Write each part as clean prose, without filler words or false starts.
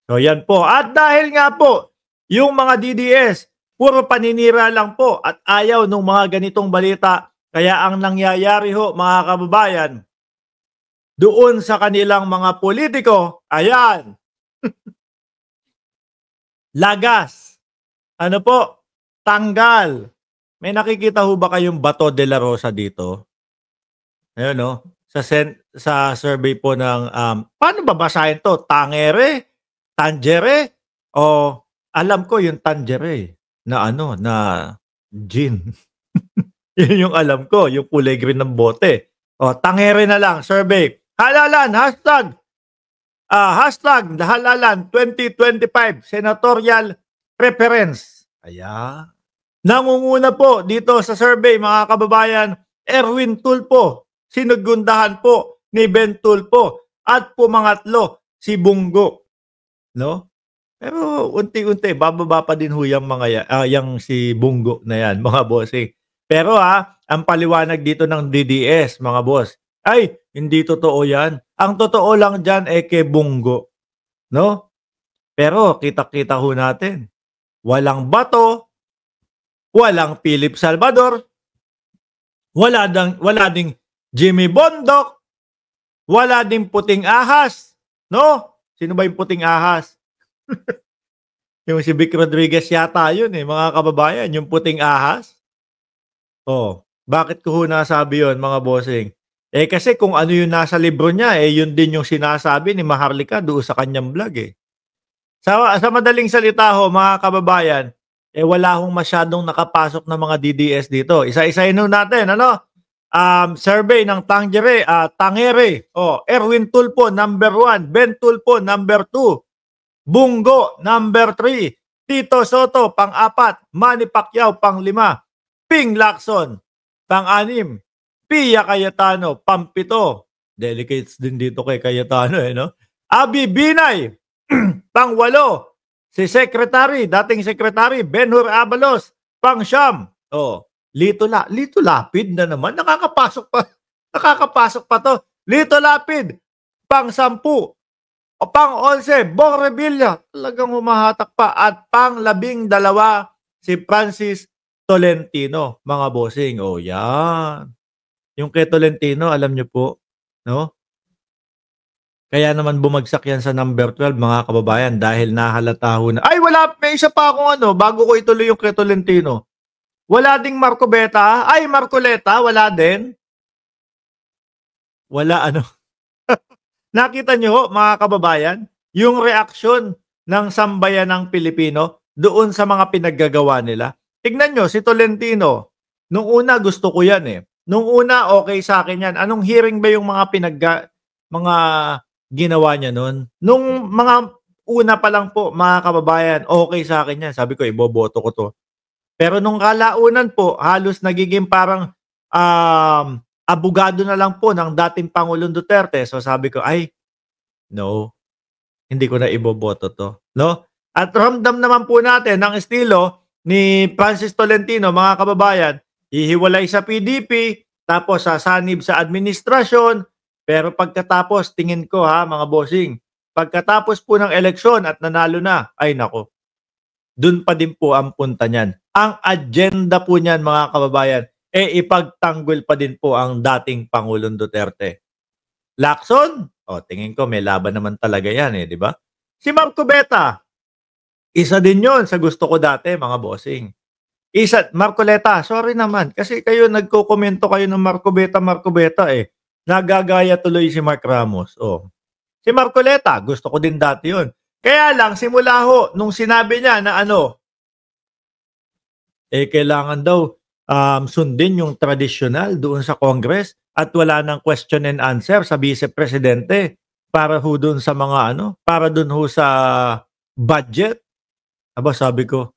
So yan po. At dahil nga po, yung mga DDS, puro paninira lang po at ayaw ng mga ganitong balita. Kaya ang nangyayari ho, mga kababayan, doon sa kanilang mga politiko, ayan, lagas. Ano po? Tanggal. May nakikita ho ba kayong Bato de la Rosa dito? Ayun no? Sa survey po ng paano babasahin to? Tangere? Tangere? O alam ko yung tangere na ano na gin. Yun yung alam ko, yung kulay green ng bote. O tangere na lang survey. Halalan hashtag halalan 2025 senatorial preference. Ayan. Nangunguna po dito sa survey mga kababayan, Erwin Tulfo, sinugundahan po ni Ben Tulfo at pumangatlo si Bungo, no? Pero unti-unti bababa pa din ho yung mga yang si Bungo na yan, mga bossing. Pero ang paliwanag dito ng DDS, mga boss, ay hindi totoo yan. Ang totoo lang dyan kay Bungo, no? Pero kita-kita ho natin, walang Bato, walang Philip Salvador, wala ding Jimmy Bondoc, wala ding puting ahas, no? Sino ba yung puting ahas? Yung si Vic Rodriguez yata yun mga kababayan, yung puting ahas. Oh, bakit ko ho nasabi yun, mga bossing? Kasi kung ano yung nasa libro niya, yun din yung sinasabi ni Maharlika doon sa kanyang vlog Sa madaling salita ho, mga kababayan, wala hong masyadong nakapasok na mga DDS dito. Isa-isahin natin, survey ng Tangere. Erwin Tulfo, number 1. Ben Tulfo, number 2. Bungo, number 3. Tito Soto, pang-4. Manny Pacquiao, pang-5. Ping Lacson, pang-6. Pia Cayetano, pang-7. Delicates din dito kay Cayetano, no? Abi Binay, pang-8. Si dating Secretary Benhur Abalos, pang-9. Lito Lapid na naman. Nakakapasok pa to. Lito Lapid, pang-10. O pang-11, Bong Revilla, talagang humahatak pa. At pang-12, si Francis Tolentino, mga bossing. Yan. Yung kay Tolentino, alam nyo po, no? Kaya naman bumagsak yan sa number 12, mga kababayan, dahil nahalata ho na. Ay, may isa pa akong bago ko ituloy yung kay Tolentino. Wala ding Marcobeta. Ay, Marcoleta, wala din. Wala Nakita nyo ho, mga kababayan, yung reaksyon ng sambayanang Pilipino doon sa mga pinaggagawa nila. Tignan nyo, si Tolentino, nung una gusto ko yan Nung una, okay sa akin yan. Anong hearing ba yung mga ginawa niya nun? Nung mga una pa lang po, mga kababayan, okay sa akin yan. Sabi ko, iboboto ko to. Pero nung kalaunan po, halos nagiging parang abogado na lang po ng dating Pangulong Duterte. So sabi ko, no, hindi ko na iboboto to. No? At ramdam naman po natin ang estilo ni Francis Tolentino, mga kababayan, hihiwalay sa PDP, tapos sasanib sa administrasyon, pero pagkatapos, tingin ko mga bossing, pagkatapos po ng eleksyon at nanalo na, ay nako, dun pa din po ang punta niyan. Ang agenda po niyan, mga kababayan, ipagtanggol pa din po ang dating Pangulong Duterte. Lacson, tingin ko may laban naman talaga yan di ba? Si Marcobeta, isa din yon sa gusto ko dati, mga bossing. Marcoleta, sorry naman, kasi kayo nagko-komento kayo ng Marcobeta Nagagaya tuloy si Mark Ramos. Si Marcoleta, gusto ko din dati yon. Kaya lang, simula ho, nung sinabi niya na kailangan daw sundin yung tradisyonal doon sa Congress at wala nang question and answer sa vice-presidente para ho doon sa mga para doon ho sa budget. Sabi ko,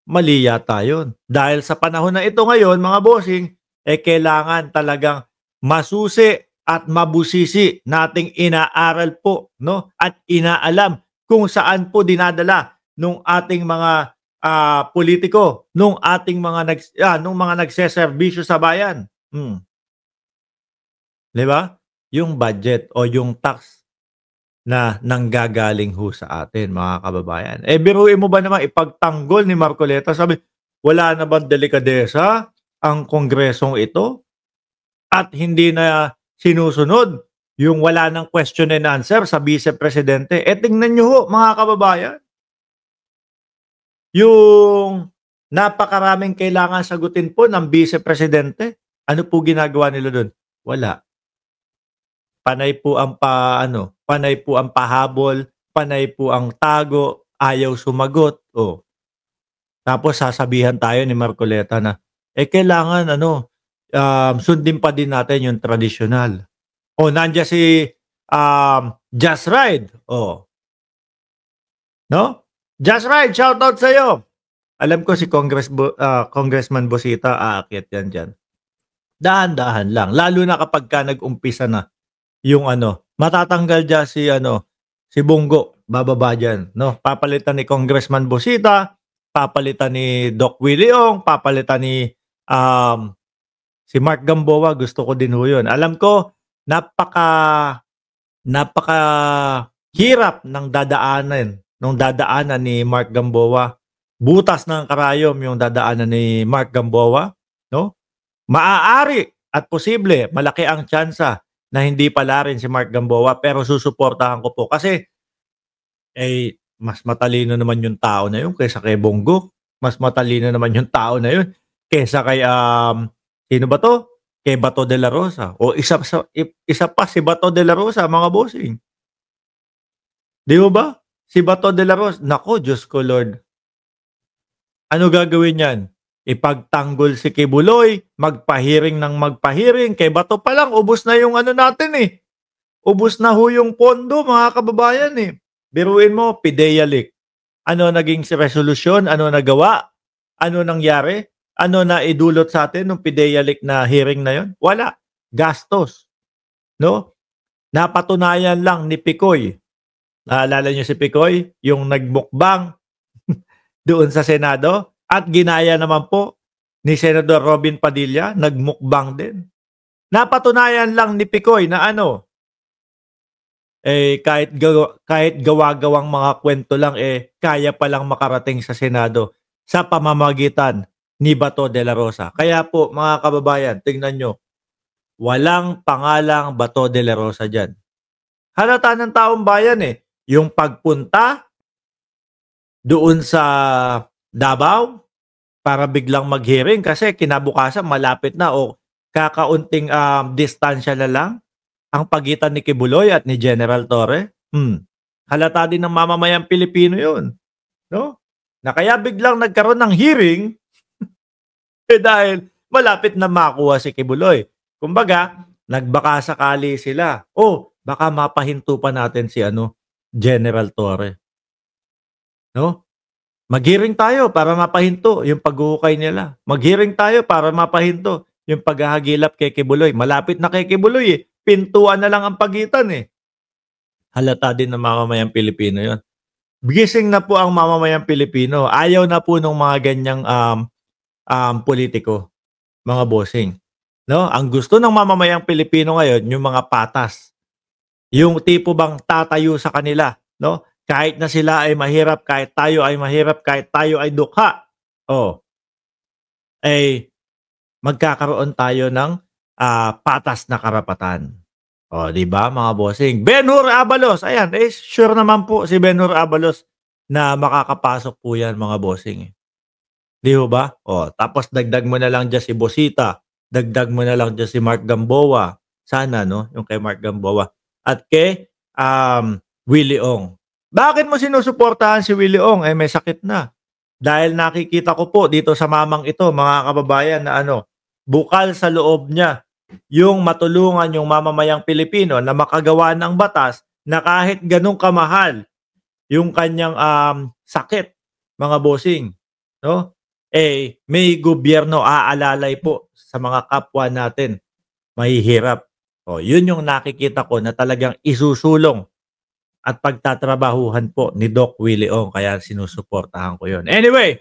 mali yata yun. Dahil sa panahon na ito ngayon, mga bossing, kailangan talagang masusi at mabusisi nating inaaral po, no? At inaalam kung saan po dinadala nung ating mga politiko, nung ating mga nagseserbisyo sa bayan. 'Di ba? Yung budget o yung tax na nanggagaling ho sa atin, mga kababayan. Eh, biruin mo ba naman ipagtanggol ni Marcoleta, sabi, wala na bang delikadesa ang kongresong ito at hindi na sinusunod yung wala ng question and answer sa Vice Presidente. Eh, tingnan nyo ho, mga kababayan, yung napakaraming kailangan sagutin po ng Vice Presidente. Ano po ginagawa nila doon? Wala. Panay po ang panay po ang pahabol, panay po ang tago, ayaw sumagot. Oh. Tapos sasabihan tayo ni Marcoleta na, kailangan sundin pa din natin yung tradisyonal. O, nandiyan si Just Ride. Oh. No? Just Ride, shoutout sa'yo. Alam ko si Congressman Bosita, aakyat yan dyan. Dahan-dahan lang. Lalo na kapag ka nag-umpisa na yung matatanggal dyan si Bongo, bababa dyan. No? Papalitan ni Congressman Bosita, papalitan ni Doc Willie Ong, papalitan ni si Mark Gamboa, gusto ko din ho yun. Alam ko, napaka hirap ng dadaanan ni Mark Gamboa. Butas ng karayom yung dadaanan ni Mark Gamboa, no? Maaari at posible, malaki ang tsansa na hindi pala rin si Mark Gamboa, pero susuportahan ko po kasi mas matalino naman yung tao na yun kaysa kay Bongo. Mas matalino naman yung tao na yun kaysa kay sino ba to? Kay Bato de la Rosa. O isa pa si Bato de la Rosa, mga bossing. Di ba? Si Bato de la Rosa. Nako, Diyos ko Lord. Ano gagawin yan? Ipagtanggol si Kibuloy, magpahiring ng magpahiring. Kay Bato pa lang, ubos na yung natin eh. Ubos na ho yung pondo, mga kababayan eh. Biruin mo, PIDEA leak. Ano naging resolusyon? Ano nagawa? Ano nangyari? Ano na idulot sa atin nung PIDEA leak na hearing na yon? Wala. Gastos. No? Napatunayan lang ni Picoy. Naalala niyo si Picoy? Yung nagmukbang doon sa Senado. At ginaya naman po ni Senador Robin Padilla, nagmukbang din. Napatunayan lang ni Picoy na kahit gawa-gawang mga kwento lang, kaya palang makarating sa Senado sa pamamagitan ni Bato de la Rosa. Kaya po, mga kababayan, tingnan nyo, walang pangalang Bato de la Rosa dyan. Halata ng taong bayan yung pagpunta doon sa Davao para biglang mag-hearing kasi kinabukasan malapit na o kakaunting distansya na lang ang pagitan ni Kibuloy at ni General Torre. Halata din ng mamamayang Pilipino yun. No? Na kaya biglang nagkaroon ng hearing dahil malapit na makuha si Kibuloy. Kumbaga, nagbaka sakali sila. Baka mapahinto pa natin si General Torre. No? Mag-hearing tayo para mapahinto yung paghuhukay nila. Mag-hearing tayo para mapahinto yung paghahagilap kay Kibuloy. Malapit na kay Kibuloy pintuan na lang ang pagitan Halata din ng mamamayang Pilipino yon. Gising na po ang mamamayang Pilipino. Ayaw na po ng mga ganyang politiko, mga bossing. No? Ang gusto ng mamamayang Pilipino ngayon, yung mga patas. Yung tipo bang tatayo sa kanila, no? Kahit na sila ay mahirap, kahit tayo ay mahirap, kahit tayo ay dukha. Magkakaroon tayo ng patas na karapatan. Di ba, mga bossing? Ben-Hur Abalos, ayan, sure naman po si Ben-Hur Abalos na makakapasok po yan, mga bossing. Di ba? Tapos dagdag mo na lang dyan si Bosita, dagdag mo na lang dyan si Mark Gamboa. Sana, no? Yung kay Mark Gamboa. At kay Willie Ong. Bakit mo sinusuportahan si Willie Ong? May sakit na. Dahil nakikita ko po dito sa mamang ito, mga kababayan, na bukal sa loob niya yung matulungan yung mamamayang Pilipino na makagawa ng batas na kahit ganun kamahal yung kanyang sakit, mga bossing, no? May gobyerno aalalay po sa mga kapwa natin mahihirap. Yun yung nakikita ko na talagang isusulong at pagtatrabahuhan po ni Doc Willie Ong, kaya sinusuportahan ko yun. Anyway,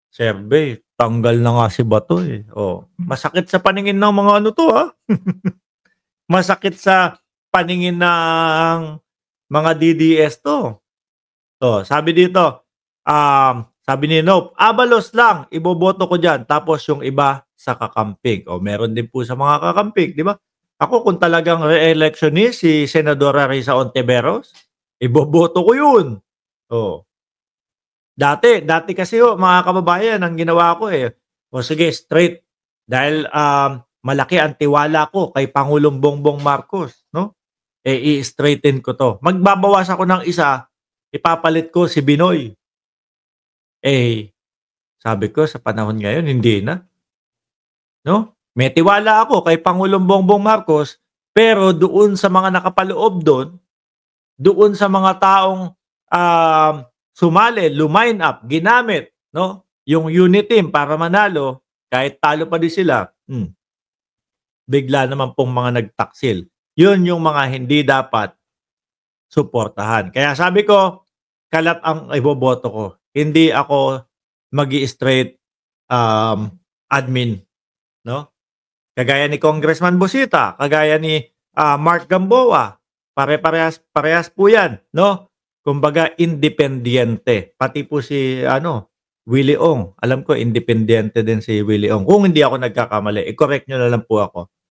Serbe, tanggal na nga si Bato Masakit sa paningin ng mga to Masakit sa paningin ng mga DDS 'to. Oh, sabi dito, sabi ni Nope, Abalos lang, iboboto ko diyan, tapos yung iba sa kakamping. O meron din po sa mga kakamping, 'di ba? Ako kung talagang re-electionist si Senadora Risa Ontiveros, iboboto ko 'yun. Oh. Dati kasi ho, mga kababayan, ang ginawa ko, o sige straight dahil, malaki ang tiwala ko kay Pangulong Bongbong Marcos, 'no? I-straighten ko 'to. Magbabawas ako ng isa, ipapalit ko si Binoy. Sabi ko sa panahon ngayon hindi na, 'no? May tiwala ako kay Pangulong Bongbong Marcos, pero doon sa mga nakapaloob doon sa mga taong, sumali, luline up, ginamit, 'no, yung unit team para manalo, kahit talo pa din sila, bigla naman pong mga nagtaksil. Yun yung mga hindi dapat suportahan. Kaya sabi ko, kalat ang iboboto ko. Hindi ako magi-straight, admin, 'no? Kagaya ni Congressman Busita, kagaya ni, Mark Gamboa, parehas po 'yan, 'no? Kumbaga independiente. Pati po si ano, Willie Ong, alam ko independiente din si Willie Ong. Kung hindi ako nagkakamali, i-correct niyo na lang po ako.